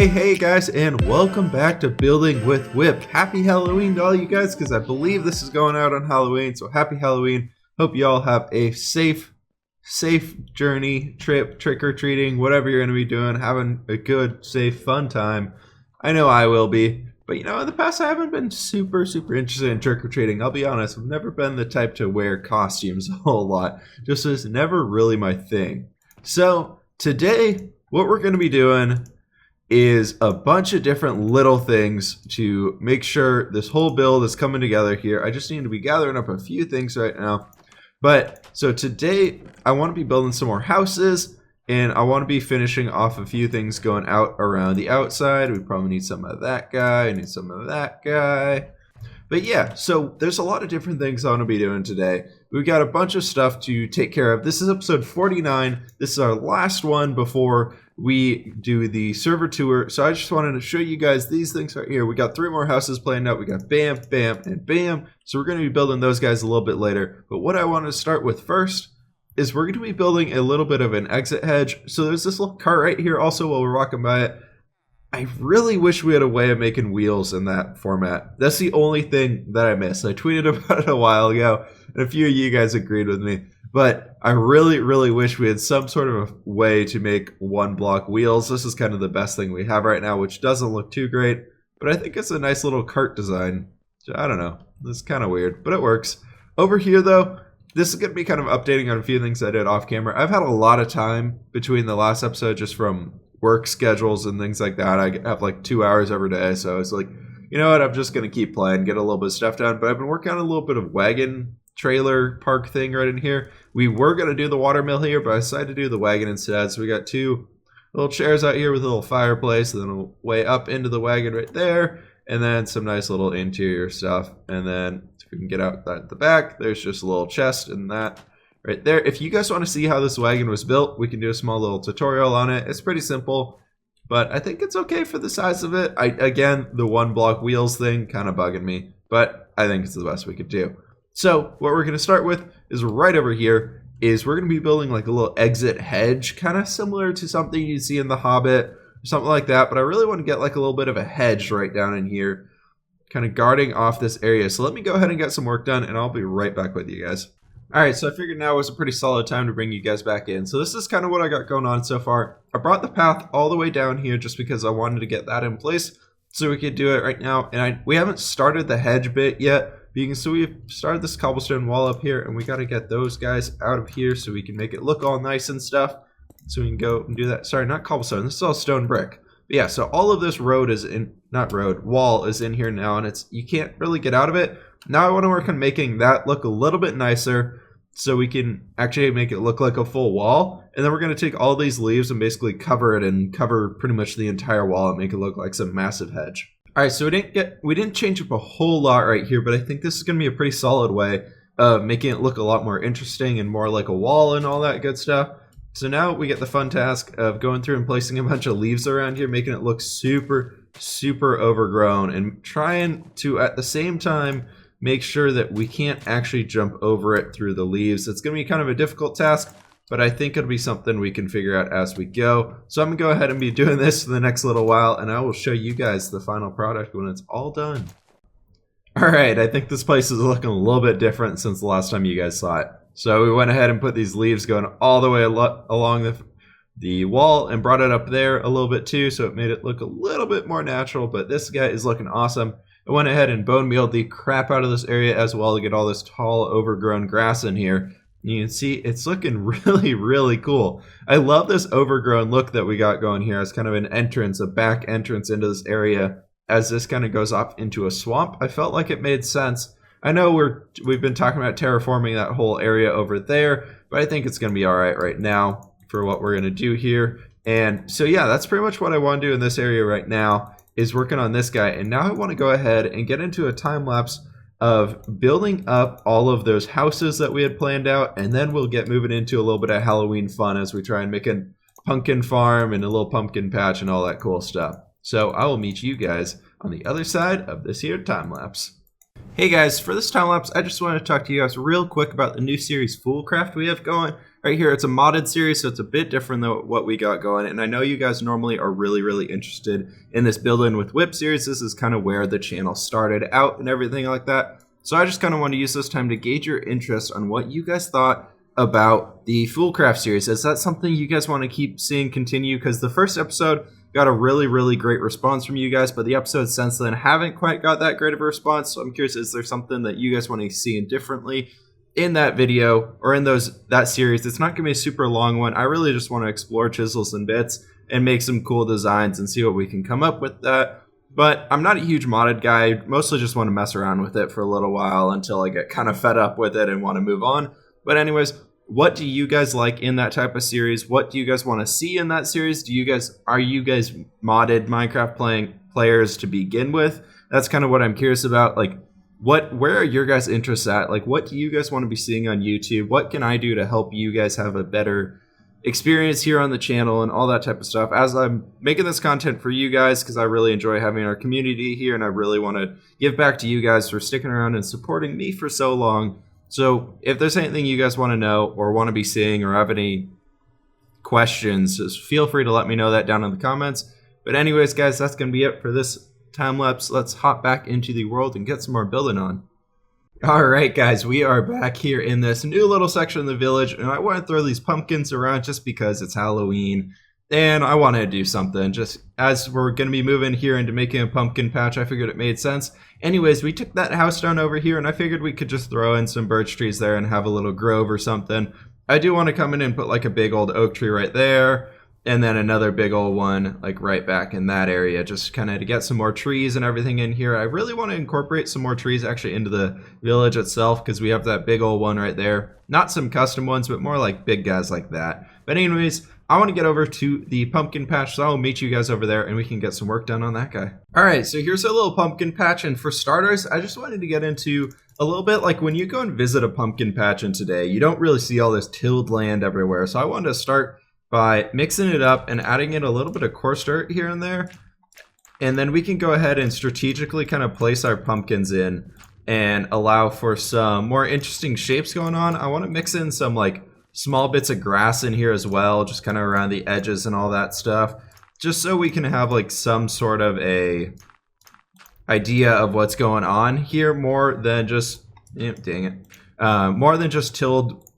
Hey guys, and welcome back to Building with Whip. Happy Halloween to all you guys, because I believe this is going out on Halloween, so happy Halloween. Hope you all have a safe journey, trip, trick-or-treating, whatever you're going to be doing, having a good, safe, fun time. I know I will be, but in the past I haven't been super interested in trick-or-treating. I'll be honest, I've never been the type to wear costumes a whole lot. Just was never really my thing. So today, what we're going to be doing is a bunch of different little things to make sure this whole build is coming together here. I just need to be gathering up a few things right now. But so today I want to be building some more houses, and I want to be finishing off a few things going out around the outside. We probably need some of that guy, need some of that guy. But yeah, so there's a lot of different things I want to be doing today. We've got a bunch of stuff to take care of. This is episode 49. This is our last one before we do the server tour. So I just wanted to show you guys these things right here. We got 3 more houses planned out. We got bam, bam, and bam. So we're going to be building those guys a little bit later. But what I want to start with first is we're going to be building a little bit of an exit hedge. So there's this little cart right here also while we're walking by it. I really wish we had a way of making wheels in that format. That's the only thing that I miss. I tweeted about it a while ago, and a few of you guys agreed with me. But I really wish we had some sort of a way to make one block wheels. This is kind of the best thing we have right now, which doesn't look too great. But I think it's a nice little cart design. I don't know. It's kind of weird, but it works. Over here, though, this is going to be kind of updating on a few things I did off camera. I've had a lot of time between the last episode just from work schedules and things like that. I have like 2 hours every day, so it's like, you know what, I'm just going to keep playing, get a little bit of stuff done. But I've been working on a little bit of wagon trailer park thing right in here. We were going to do the water mill here, but I decided to do the wagon instead. So we got 2 little chairs out here with a little fireplace, and then a way up into the wagon right there, and then some nice little interior stuff. And then if we can get out at the back, there's just a little chest and that right there. If you guys want to see how this wagon was built, we can do a small little tutorial on it. It's pretty simple, but I think it's okay for the size of it. Again, the 1 block wheels thing kind of bugging me, but I think it's the best we could do. So what we're going to start with is right over here is we're going to be building like a little exit hedge, kind of similar to something you see in The Hobbit or something like that. But I really want to get like a little bit of a hedge right down in here, kind of guarding off this area. So let me go ahead and get some work done, and I'll be right back with you guys. All right, so I figured now was a pretty solid time to bring you guys back in. So this is kind of what I got going on so far. I brought the path all the way down here just because I wanted to get that in place so we could do it right now. And we haven't started the hedge bit yet. So we've started this cobblestone wall up here, and we got to get those guys out of here so we can make it look all nice and stuff. So we can go and do that. Sorry, not cobblestone. This is all stone brick. But yeah, so all of this wall is in here now, and you can't really get out of it. Now I want to work on making that look a little bit nicer so we can actually make it look like a full wall. And then we're going to take all these leaves and basically cover it and cover pretty much the entire wall and make it look like some massive hedge. All right, so we didn't change up a whole lot right here, but I think this is going to be a pretty solid way of making it look a lot more interesting and more like a wall and all that good stuff. So now we get the fun task of going through and placing a bunch of leaves around here, making it look super overgrown, and trying to at the same time make sure that we can't actually jump over it through the leaves. It's going to be kind of a difficult task, but I think it'll be something we can figure out as we go. So I'm going to go ahead and be doing this for the next little while, and I will show you guys the final product when it's all done. All right, I think this place is looking a little bit different since the last time you guys saw it. So we went ahead and put these leaves going all the way along the wall and brought it up there a little bit too, so it made it look a little bit more natural, but this guy is looking awesome. I went ahead and bone mealed the crap out of this area as well to get all this tall overgrown grass in here. You can see it's looking really cool. I love this overgrown look that we got going here as kind of an entrance, a back entrance into this area as this kind of goes off into a swamp. I felt like it made sense. I know we've been talking about terraforming that whole area over there, but I think it's going to be all right now for what we're going to do here. And so yeah, that's pretty much what I want to do in this area right now, is working on this guy. And now I want to go ahead and get into a time lapse of building up all of those houses that we had planned out, and then we'll get moving into a little bit of Halloween fun as we try and make a pumpkin farm and a little pumpkin patch and all that cool stuff. So I will meet you guys on the other side of this here time lapse. Hey guys, for this time lapse, I just want to talk to you guys real quick about the new series Foolcraft we have going. right here. It's a modded series, so it's a bit different than what we got going. And I know you guys normally are really interested in this Building with Whip series. This is kind of where the channel started out and everything like that. So I just kind of want to use this time to gauge your interest on what you guys thought about the Foolcraft series. Is that something you guys want to keep seeing continue? Because the first episode got a really great response from you guys, but the episodes since then haven't quite got that great of a response. So I'm curious, is there something that you guys want to see differently in that video or in that series? It's not going to be a super long one. I really just want to explore chisels and bits and make some cool designs and see what we can come up with that. But I'm not a huge modded guy. Mostly just want to mess around with it for a little while until I get kind of fed up with it and want to move on. But anyways, what do you guys like in that type of series? What do you guys want to see in that series? Are you guys modded Minecraft players to begin with? That's kind of what I'm curious about. Like, where are your guys' interests at? Like, what do you guys want to be seeing on YouTube? What can I do to help you guys have a better experience here on the channel and all that type of stuff as I'm making this content for you guys, because I really enjoy having our community here and I really want to give back to you guys for sticking around and supporting me for so long. So if there's anything you guys want to know or want to be seeing or have any questions, just feel free to let me know that down in the comments. But anyways, guys, that's going to be it for this time lapse. Let's hop back into the world and get some more building on. All right, guys, we are back here in this new little section of the village, and I want to throw these pumpkins around just because it's Halloween, and I want to do something. Just as we're going to be moving here into making a pumpkin patch, I figured it made sense. Anyways, we took that house down over here, and I figured we could just throw in some birch trees there and have a little grove or something. I do want to come in and put like a big old oak tree right there, and then another big old one like right back in that area, just kind of to get some more trees and everything in here. I really want to incorporate some more trees actually into the village itself, because we have that big old one right there. Not some custom ones, but more like big guys like that. But anyways, I want to get over to the pumpkin patch, so I'll meet you guys over there and we can get some work done on that guy. All right, so here's a little pumpkin patch, and for starters, I just wanted to get into a little bit like when you go and visit a pumpkin patch in today, you don't really see all this tilled land everywhere. So I wanted to start by mixing it up and adding in a little bit of coarse dirt here and there. And then we can go ahead and strategically kind of place our pumpkins in and allow for some more interesting shapes going on. I want to mix in some like small bits of grass in here as well, just kind of around the edges and all that stuff, just so we can have like some sort of a idea of what's going on here, more than just, more than just tilled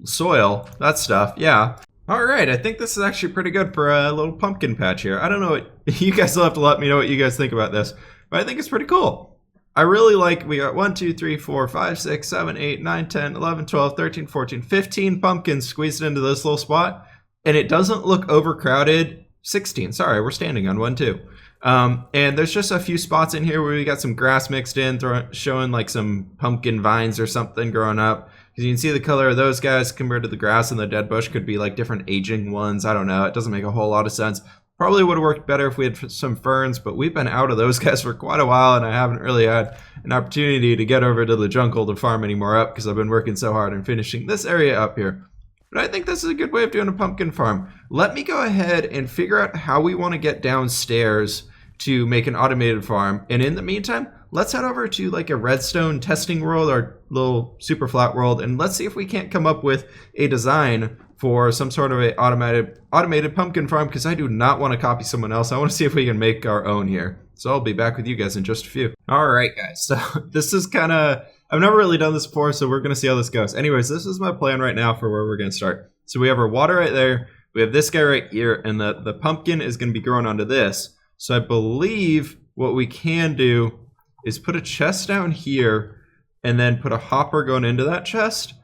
soil, that stuff. Yeah. All right, I think this is actually pretty good for a little pumpkin patch here. I don't know what you guys will have to let me know what you guys think about this, but I think it's pretty cool. I really like, we got 1 2 3 4 5 6 7 8 9 10 11 12 13 14 15 pumpkins squeezed into this little spot, and it doesn't look overcrowded. 16, sorry, we're standing on 1 2. And there's just a few spots in here where we got some grass mixed in, showing like some pumpkin vines or something growing up. Because you can see the color of those guys compared to the grass and the dead bush could be like different aging ones. I don't know. It doesn't make a whole lot of sense. Probably would have worked better if we had some ferns, but we've been out of those guys for quite a while, and I haven't really had an opportunity to get over to the jungle to farm any more up because I've been working so hard on finishing this area up here. But I think this is a good way of doing a pumpkin farm. Let me go ahead and figure out how we want to get downstairs to make an automated farm. And in the meantime, let's head over to like a redstone testing world or little super flat world, and let's see if we can't come up with a design for some sort of a automated pumpkin farm, because I do not want to copy someone else. I want to see if we can make our own here. So I'll be back with you guys in just a few. All right, guys. So this is kind of, I've never really done this before, so we're going to see how this goes. Anyways, this is my plan right now for where we're going to start. So we have our water right there. We have this guy right here, and the pumpkin is going to be growing onto this. So I believe what we can do is put a chest down here and then put a hopper going into that chest.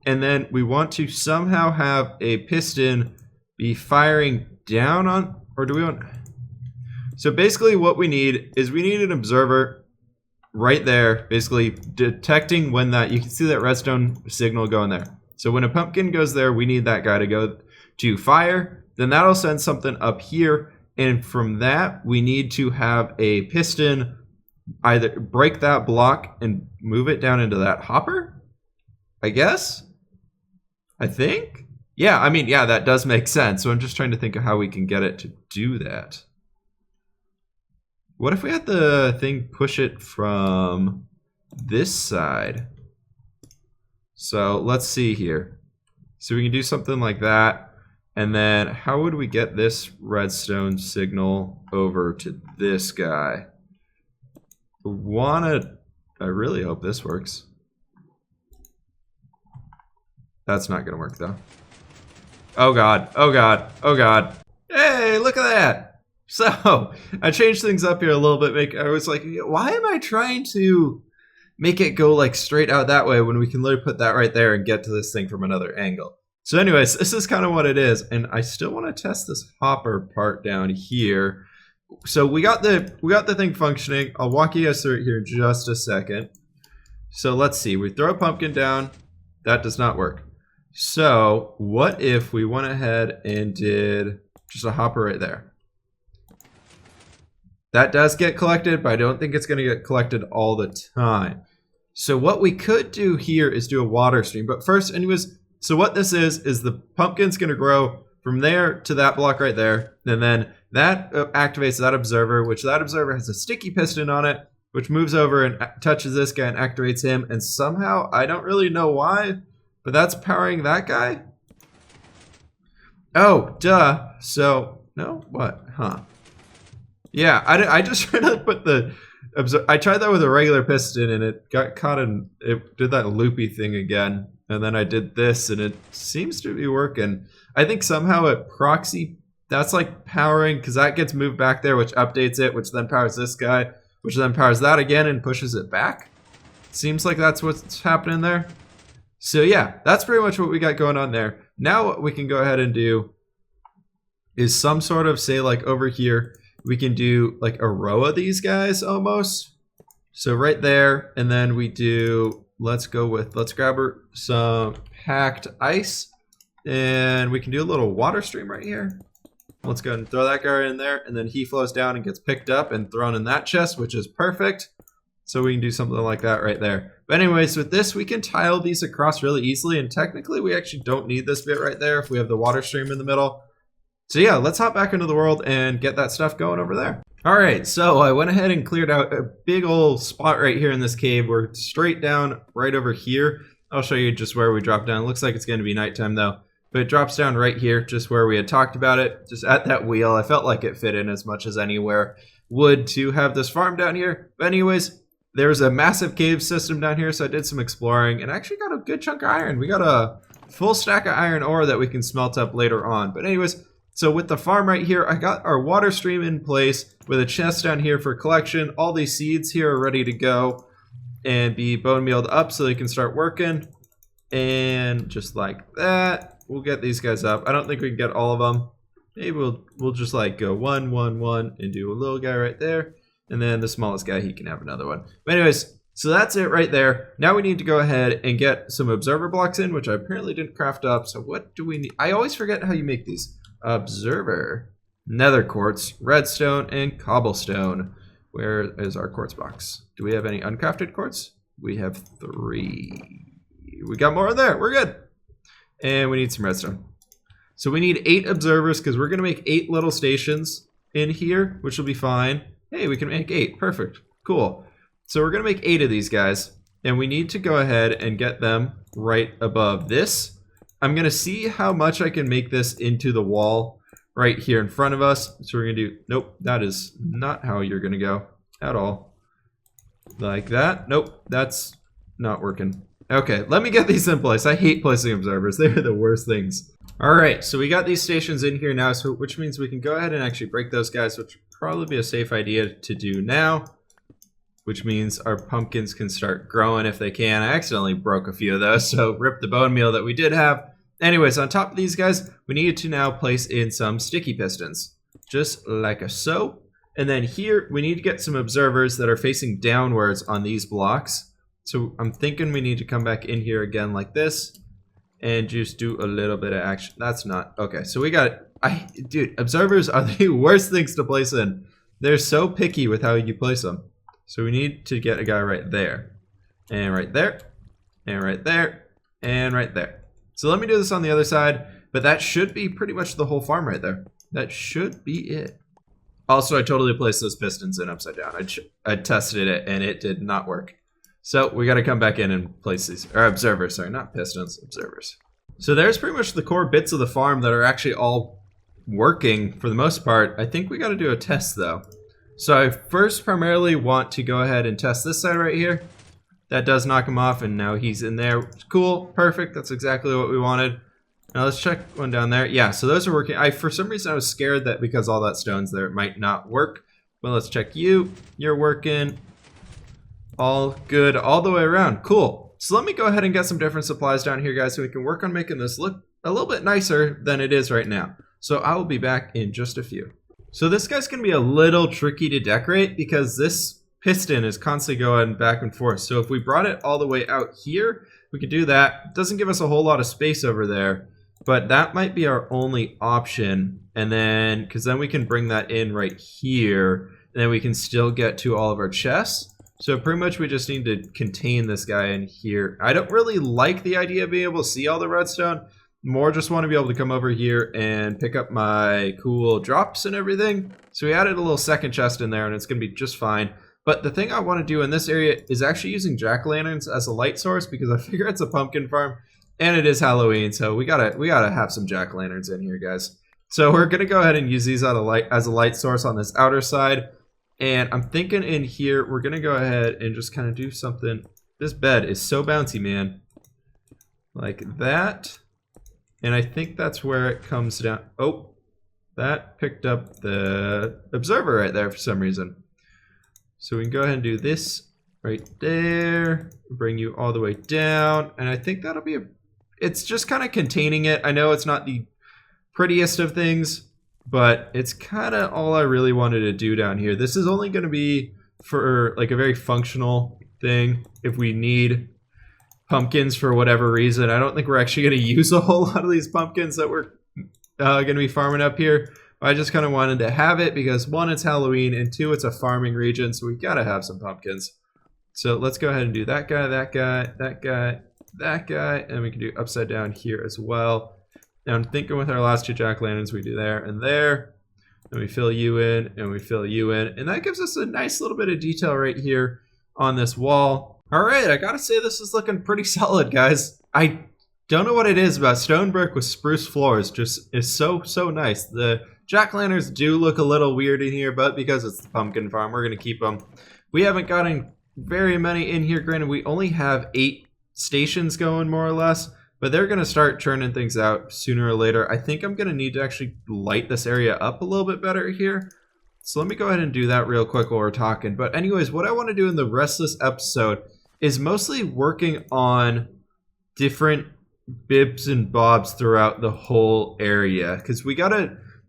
And then we want to somehow have a piston be firing down on, or do we want? So basically what we need is we need an observer right there, basically detecting when that, you can see that redstone signal going there. So when a pumpkin goes there, we need that guy to go to fire. Then that'll send something up here. And from that, we need to have a piston either break that block and move it down into that hopper, I guess. I think. Yeah, I mean, yeah, that does make sense. So I'm just trying to think of how we can get it to do that. What if we had the thing push it from this side? So let's see here. So we can do something like that. And then how would we get this redstone signal over to this guy? I really hope this works. That's not gonna work though. Oh god, oh god, oh god. Hey, look at that! So, I changed things up here a little bit. I was like, why am I trying to make it go like straight out that way when we can literally put that right there and get to this thing from another angle? So anyways, this is kind of what it is, and I still want to test this hopper part down here. So we got the thing functioning. I'll walk you guys through it here in just a second. So let's see. We throw a pumpkin down. That does not work. So what if we went ahead and did just a hopper right there? That does get collected, but I don't think it's going to get collected all the time. So what we could do here is do a water stream. But first, anyways, so what this is the pumpkin's going to grow from there to that block right there. And then that activates that observer, which that observer has a sticky piston on it, which moves over and touches this guy and activates him. And somehow, I don't really know why, but that's powering that guy. Oh, duh. So, no? What? Huh. Yeah, I just tried to put the... I tried that with a regular piston and it got caught in... It did that loopy thing again. And then I did this and it seems to be working. I think somehow it proxy... That's like powering, because that gets moved back there, which updates it, which then powers this guy, which then powers that again and pushes it back. Seems like that's what's happening there. So yeah, that's pretty much what we got going on there. Now what we can go ahead and do is some sort of, say like over here, we can do like a row of these guys almost. So right there, and then we do, let's grab some packed ice, and we can do a little water stream right here. Let's go ahead and throw that guy in there, and then he flows down and gets picked up and thrown in that chest, which is perfect. So we can do something like that right there. But anyways, with this, we can tile these across really easily, and technically we actually don't need this bit right there if we have the water stream in the middle. So yeah, let's hop back into the world and get that stuff going over there. All right, so I went ahead and cleared out a big old spot right here in this cave. We're straight down right over here. I'll show you just where we drop down. It looks like it's going to be nighttime though. But it drops down right here, just where we had talked about it, just at that wheel. I felt like it fit in as much as anywhere would to have this farm down here. But anyways, there's a massive cave system down here, so I did some exploring and actually got a good chunk of iron. We got a full stack of iron ore that we can smelt up later on. But anyways, so with the farm right here, I got our water stream in place with a chest down here for collection. All these seeds here are ready to go and be bone mealed up so they can start working. And just like that. We'll get these guys up. I don't think we can get all of them. Maybe we'll just like go 1, 1, 1 and do a little guy right there. And then the smallest guy, he can have another one. But anyways, so that's it right there. Now we need to go ahead and get some observer blocks in, which I apparently didn't craft up. So what do we need? I always forget how you make these. Observer, nether quartz, redstone, and cobblestone. Where is our quartz box? Do we have any uncrafted quartz? We have 3. We got more in there. We're good. And we need some redstone. So we need 8 observers because we're going to make 8 little stations in here, which will be fine. Hey, we can make 8. Perfect. Cool. So we're going to make 8 of these guys. And we need to go ahead and get them right above this. I'm going to see how much I can make this into the wall right here in front of us. So we're going to do, nope, that is not how you're going to go at all. Like that. Nope, that's not working. Okay, let me get these in place. I hate placing observers. They're the worst things. All right, so we got these stations in here now, so which means we can go ahead and actually break those guys, which would probably be a safe idea to do now, which means our pumpkins can start growing if they can. I accidentally broke a few of those, so rip the bone meal that we did have. Anyways, on top of these guys, we need to now place in some sticky pistons, just like so. And then here, we need to get some observers that are facing downwards on these blocks. So I'm thinking we need to come back in here again like this and just do a little bit of action. That's not, okay, so we got it. Dude, observers are the worst things to place in. They're so picky with how you place them. So we need to get a guy right there, and right there, and right there, and right there. So let me do this on the other side, but that should be pretty much the whole farm right there. That should be it. Also, I totally placed those pistons in upside down. I tested it and it did not work. So we got to come back in and place these, or observers, sorry, not pistons, observers. So there's pretty much the core bits of the farm that are actually all working for the most part. I think we got to do a test though. So I first primarily want to go ahead and test this side right here. That does knock him off, and now he's in there. Cool, perfect, that's exactly what we wanted. Now let's check one down there. Yeah, so those are working. For some reason I was scared that because all that stone's there, it might not work. But let's check you. You're working. All good all the way around. Cool. So let me go ahead and get some different supplies down here, guys, so we can work on making this look a little bit nicer than it is right now. So I will be back in just a few. So this guy's going to be a little tricky to decorate because this piston is constantly going back and forth. So if we brought it all the way out here, we could do that. It doesn't give us a whole lot of space over there, but that might be our only option. And then, because then we can bring that in right here, and then we can still get to all of our chests. So pretty much we just need to contain this guy in here. I don't really like the idea of being able to see all the redstone. More just want to be able to come over here and pick up my cool drops and everything. So we added a little second chest in there and it's going to be just fine. But the thing I want to do in this area is actually using jack-o'-lanterns as a light source because I figure it's a pumpkin farm and it is Halloween. So we gotta have some jack-o'-lanterns in here, guys. So we're going to go ahead and use these as a light source on this outer side. And I'm thinking in here, we're going to go ahead and just kind of do something. This bed is so bouncy, man. Like that. And I think that's where it comes down. Oh, that picked up the observer right there for some reason. So we can go ahead and do this right there. Bring you all the way down. And I think that'll be it's just kind of containing it. I know it's not the prettiest of things, but it's kind of all I really wanted to do down here. This is only going to be for like a very functional thing if we need pumpkins for whatever reason. I don't think we're actually going to use a whole lot of these pumpkins that we're going to be farming up here. I just kind of wanted to have it because one, it's Halloween, and two, it's a farming region, so we got to have some pumpkins. So let's go ahead and do that guy, that guy, that guy, that guy, and we can do upside down here as well. Now I'm thinking with our last two jack-o'-lanterns, we do there, and we fill you in, and we fill you in, and that gives us a nice little bit of detail right here on this wall. All right, I gotta say this is looking pretty solid, guys. I don't know what it is about stone brick with spruce floors, just is so nice. The jack-o'-lanterns do look a little weird in here, but because it's the pumpkin farm, we're gonna keep them. We haven't gotten very many in here. Granted, we only have 8 stations going, more or less. But they're going to start churning things out sooner or later. I think I'm going to need to actually light this area up a little bit better here. So let me go ahead and do that real quick while we're talking. But anyways, what I want to do in the rest of this episode is mostly working on different bibs and bobs throughout the whole area. Because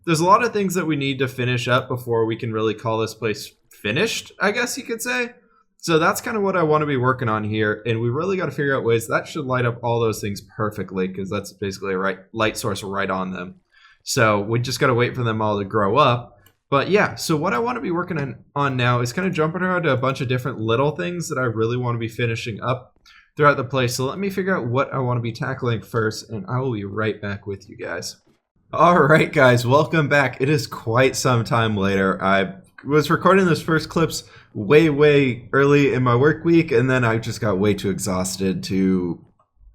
there's a lot of things that we need to finish up before we can really call this place finished, I guess you could say. So that's kind of what I want to be working on here, and we really got to figure out ways that should light up all those things perfectly, because that's basically a light source right on them. So we just got to wait for them all to grow up. But yeah, so what I want to be working on now is kind of jumping around to a bunch of different little things that I really want to be finishing up throughout the place. So let me figure out what I want to be tackling first, and I will be right back with you guys. All right, guys, welcome back. It is quite some time later. I was recording those first clips way early in my work week, and then I just got way too exhausted to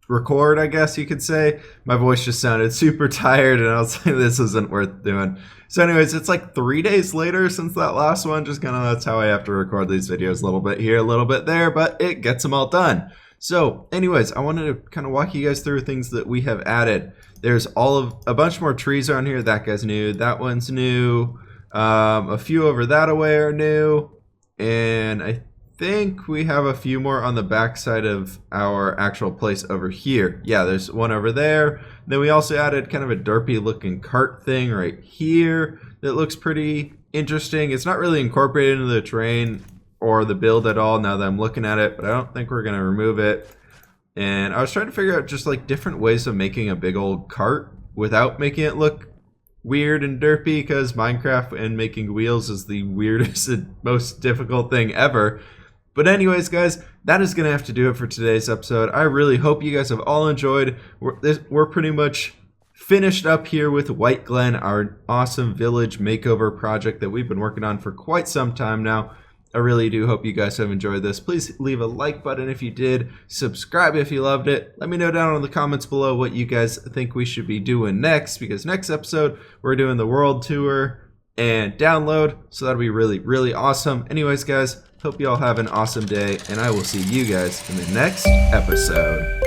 record, I guess you could say. My voice just sounded super tired, and I was like, this isn't worth doing. So anyways, it's like 3 days later since that last one. Just kind of that's how I have to record these videos, a little bit here, a little bit there, but it gets them all done. So anyways, I wanted to kind of walk you guys through things that we have added. There's a bunch more trees around here. That guy's new, that one's new. A few over that way are new, and I think we have a few more on the back side of our actual place over here. Yeah, there's one over there. Then we also added kind of a derpy looking cart thing right here that looks pretty interesting. It's not really incorporated into the terrain or the build at all now that I'm looking at it, but I don't think we're gonna remove it. And I was trying to figure out just like different ways of making a big old cart without making it look weird and derpy, because Minecraft and making wheels is the weirdest and most difficult thing ever. But anyways, guys, that is going to have to do it for today's episode. I really hope you guys have all enjoyed. We're pretty much finished up here with White Glen, our awesome village makeover project that we've been working on for quite some time now. I really do hope you guys have enjoyed this. Please leave a like button if you did. Subscribe if you loved it. Let me know down in the comments below what you guys think we should be doing next, because next episode we're doing the world tour and download, so that'll be really, really awesome. Anyways, guys, hope you all have an awesome day, and I will see you guys in the next episode.